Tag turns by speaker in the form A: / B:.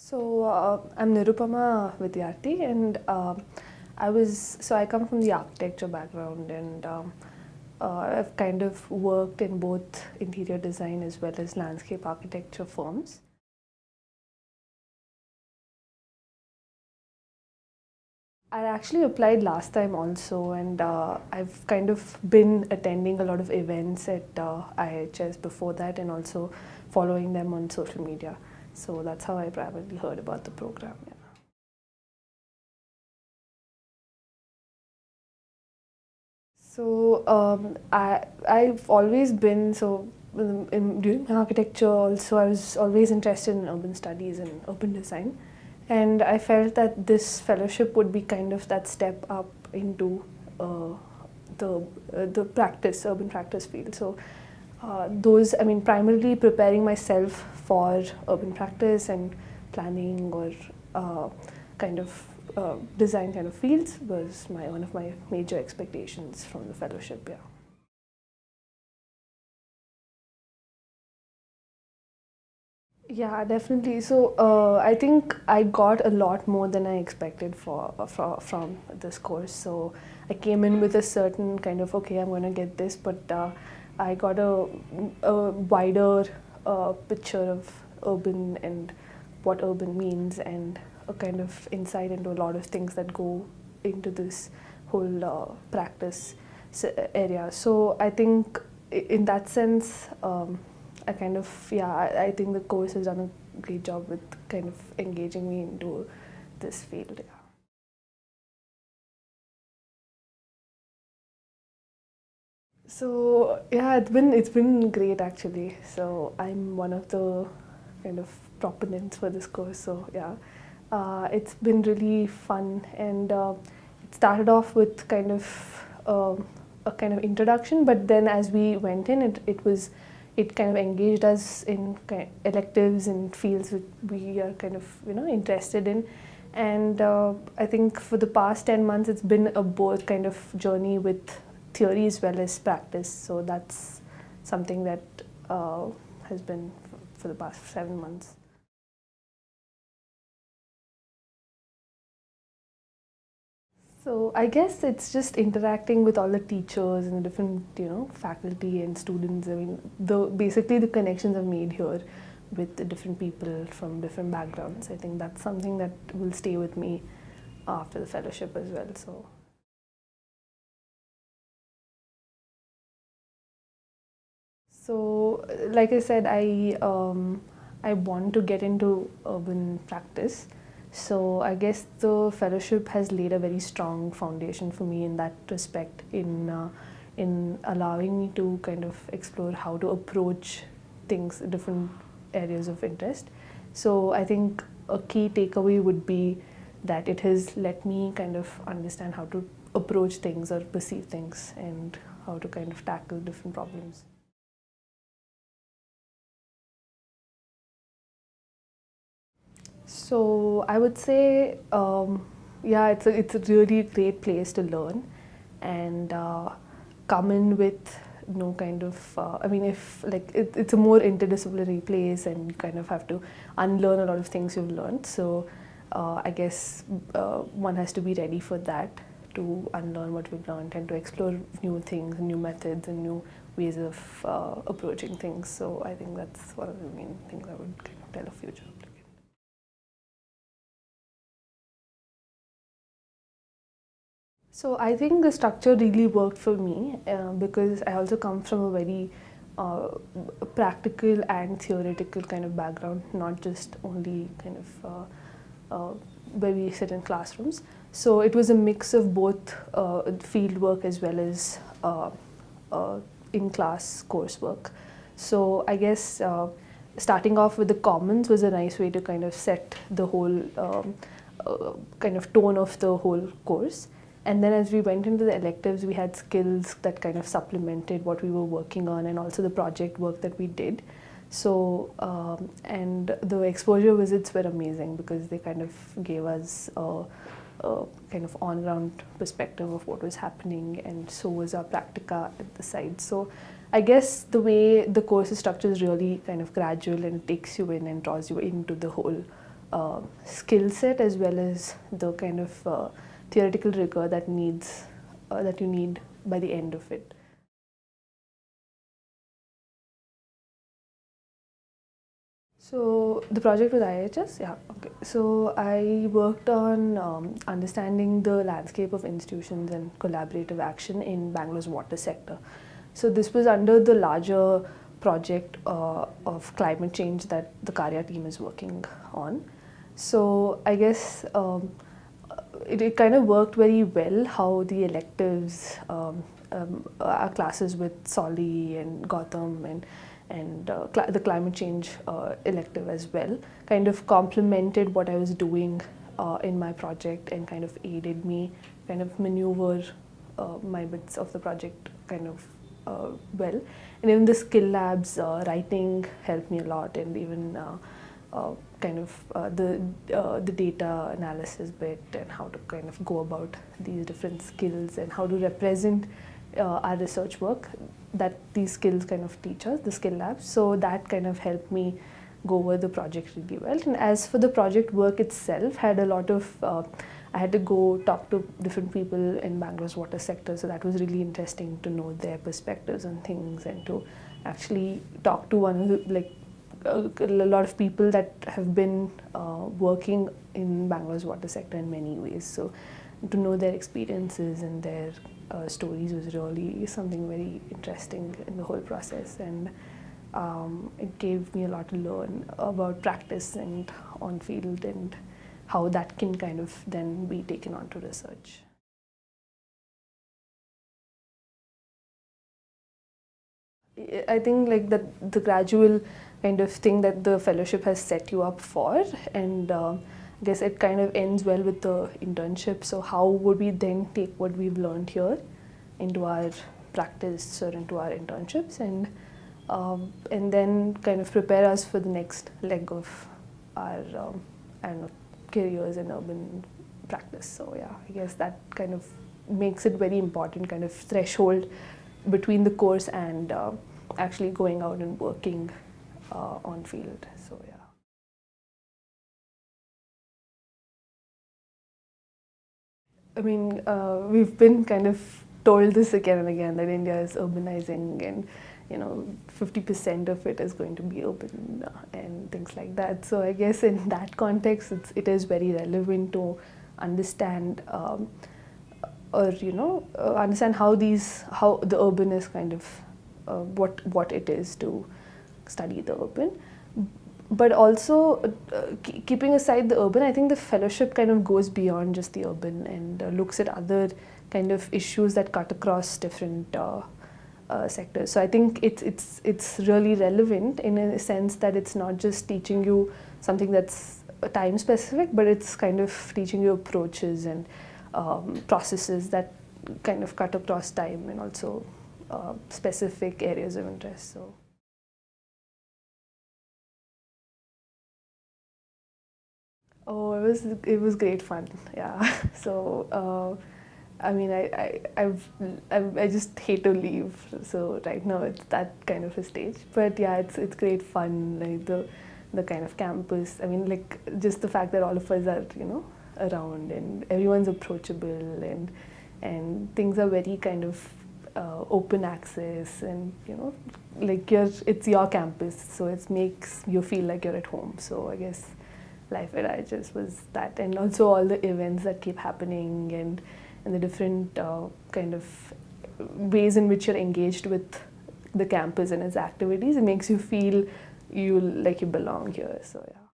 A: I'm Nirupama Vidyarthi, and I come from the architecture background, and I've kind of worked in both interior design as well as landscape architecture firms. I actually applied last time also, and I've kind of been attending a lot of events at IIHS before that, and also following them on social media. So that's how I primarily heard about the program. Yeah. I've always been during my architecture also I was always interested in urban studies and urban design, and I felt that this fellowship would be kind of that step up into the urban practice field. Primarily preparing myself for urban practice and planning or kind of design kind of fields was one of my major expectations from the fellowship. Yeah. Yeah, definitely. I think I got a lot more than I expected from this course. So I came in with a certain kind of, okay, I'm going to get this, but I got a wider picture of urban and what urban means, and a kind of insight into a lot of things that go into this whole practice area. So I think in that sense, I think the course has done a great job with kind of engaging me into this field. Yeah. It's been great actually. So I'm one of the kind of proponents for this course. So yeah, it's been really fun, and it started off with kind of a kind of introduction, but then as we went in, it kind of engaged us in electives and fields that we are kind of interested in. And I think for the past 10 months it's been a both kind of journey with theory as well as practice. So that's something that has been for the past 7 months. So I guess it's just interacting with all the teachers and the different, faculty and students. I mean, basically the connections I've made here with the different people from different backgrounds. I think that's something that will stay with me after the fellowship as well. Like I said, I want to get into urban practice. So I guess the fellowship has laid a very strong foundation for me in that respect, in allowing me to kind of explore how to approach things, different areas of interest. So I think a key takeaway would be that it has let me kind of understand how to approach things or perceive things, and how to kind of tackle different problems. So I would say, yeah, it's a really great place to learn, and come in with no kind of. I mean, if like it's a more interdisciplinary place, and you kind of have to unlearn a lot of things you've learned. So I guess one has to be ready for that, to unlearn what we've learned and to explore new things, new methods, and new ways of approaching things. So I think that's one of the main things I would kind of tell a future applicant. So I think the structure really worked for me, because I also come from a very uh, practical and theoretical kind of background, not just only kind of where we sit in classrooms. So it was a mix of both field work as well as in-class coursework. So I guess starting off with the commons was a nice way to kind of set the whole kind of tone of the whole course. And then as we went into the electives, we had skills that kind of supplemented what we were working on, and also the project work that we did. And the exposure visits were amazing, because they kind of gave us a kind of on-ground perspective of what was happening, and so was our practica at the site. So I guess the way the course is structured is really kind of gradual, and it takes you in and draws you into the whole skill set as well as the kind of theoretical rigor that you need by the end of it. So the project with IIHS, yeah, okay. So I worked on understanding the landscape of institutions and collaborative action in Bangalore's water sector. So this was under the larger project of climate change that the Karya team is working on. So I guess it kind of worked very well how the electives, our classes with Solly and Gautam and the climate change elective as well, kind of complemented what I was doing in my project and kind of aided me kind of maneuver my bits of the project kind of well. And even the skill labs, writing helped me a lot, and even kind of the data analysis bit and how to kind of go about these different skills and how to represent our research work that these skills kind of teach us, the skill labs. So that kind of helped me go over the project really well. And as for the project work itself, had a lot of, I had to go talk to different people in Bangalore's water sector, so that was really interesting to know their perspectives on things and to actually talk to one of the, a lot of people that have been working in Bangalore's water sector in many ways. So to know their experiences and their stories was really something very interesting in the whole process, and it gave me a lot to learn about practice and on field and how that can kind of then be taken on to research. I think like the gradual kind of thing that the fellowship has set you up for, and I guess it kind of ends well with the internship. So how would we then take what we've learned here into our practice or into our internships, and then kind of prepare us for the next leg of our I don't know, careers in urban practice. So yeah, I guess that kind of makes it very important kind of threshold between the course and actually going out and working on field. So yeah. I mean, we've been kind of told this again and again that India is urbanizing, and 50% of it is going to be urban and things like that. So I guess in that context, it is very relevant to understand understand how the urban is kind of what it is to study the urban. But also, keeping aside the urban, I think the fellowship kind of goes beyond just the urban and looks at other kind of issues that cut across different sectors. So I think it's really relevant in a sense that it's not just teaching you something that's time specific, but it's kind of teaching you approaches and processes that kind of cut across time and also specific areas of interest. So. Oh, it was great fun. Yeah. So I mean, I just hate to leave. So right now it's that kind of a stage. But yeah, it's great fun. Like the kind of campus. I mean, like just the fact that all of us are around and everyone's approachable and things are very kind of open access, and like it's your campus, so it makes you feel like you're at home. So I guess life at IIHS was that, and also all the events that keep happening and the different kind of ways in which you're engaged with the campus and its activities. It makes you feel like you belong here. So yeah.